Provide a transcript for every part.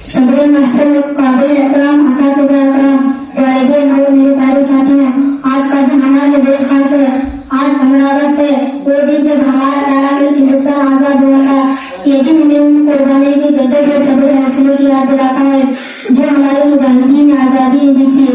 صدر محفل قابل احترام اساتذہ اکرام والدین اور میرے پیارے ساتھیوں، آج کا دن ہمارے لیے بے خاص ہے۔ آج 15 اگست ہے، وہ دن جب ہمارا پیارا ملک ہندوستان آزاد ہوا تھا۔ یہ دن ہمیں ان قربانی کی جدت اور صبر حوصلے کی یاد دلاتا ہے جو ہمارے مجاہدین نے آزادی دی تھی۔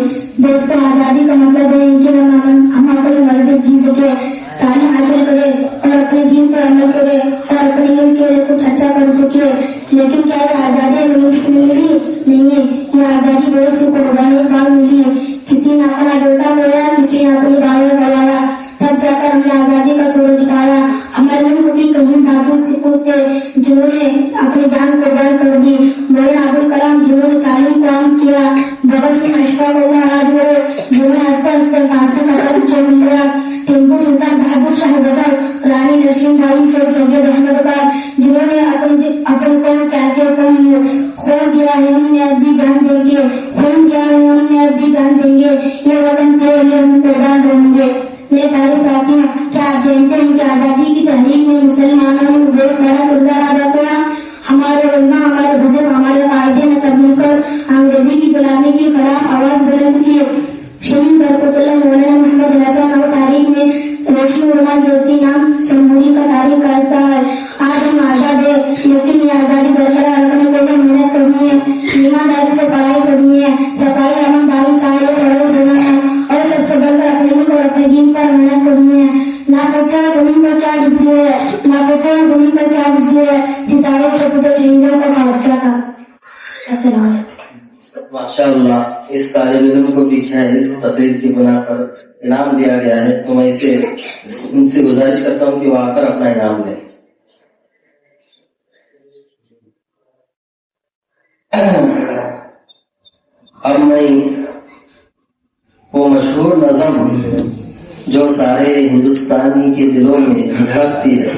دوستوں، آزادی کا مطلب ہے کہ ہم اپنی مرضی سے جی سکے، تعلیم حاصل کرے اور اپنے دین پر عمل کرے اور اپنے ملک کے لیے کچھ اچھا کر سکے۔ لیکن کیا یہ آزادی ملک ملی؟ نہیں ہے، یہ آزادی بہت سی قربانیوں کے بعد ملی ہے۔ کسی نے اپنا بیٹا کھویا، کسی نے اپنی بھائیوں بنایا، تب جا کر ہم نے آزادی کا سورج پایا۔ ہمارے ملک کی کہیں بہادر سپوت تھے جنہوں نے اپنی جان قربان کر دی۔ مولانا ابوالکلام جنہوں نے تعلیم کو عام کیا، بھگت سنگھ اشفاق اللہ راجگرو جنہوں نے ہنستے ہنستے پھانسی کا سبب چل لیا، ٹیپو سلطان بہادر شاہ ظفر، رانی لکشمی بائی، سید احمد خان جنہوں نے اپنی قوم کیا کیا خون دیا ہے، ہم نے اب بھی جان دیں گے، خون دیا ہے ہم نے اب بھی جان دیں گے، یہ وطن کے لیے ہم قربان رہیں گے۔ میرے پیارے ساتھیوں، کیا آپ جانتے ہیں کہ آزادی کی تحریک میں مسلمانوں نے بے خیرات کردار ادا کیا؟ ہمارے علماء، ہمارے بزرگ، ہمارے قائدین نے سب مل کر انگریزی کی غلامی کے خلاف آواز بلند کی۔ شہید برکت اللہ مولانا محمد حسن اور تاریخ میں روشنی علماء جیسی نام جمہوری کا تاریخ کا حصہ ہے۔ آج ہم آزاد ہیں، لیکن یہ آزادی برقرار رکھنے کے لیے محنت کرنی ہے، ایمانداری سے پڑھائی کرنی ہے، صفائی امن تعلیم چاہیے فروغ دینا ہے، اور سب سے بڑھ کر اپنے ملک اور اپنے دین پر محنت کرنی ہے۔ نہ پوچھا زمین پر کیا گزری ہے، نہ پوچھا زمین پر کیا گزری ہے، ستاروں سے پوچھو چرندوں کا خواب کیا تھا۔ السلام علیکم۔ ماشاء اللہ، اس طالب علم کو بھی کیا ہے اس تقریر کی بنا پر انعام دیا گیا ہے، تو میں ان سے گزارش کرتا ہوں کہ وہ آ کر اپنا انعام لیں۔ اب میں وہ مشہور نظم جو سارے ہندوستانی کے دلوں میں دھڑکتی ہے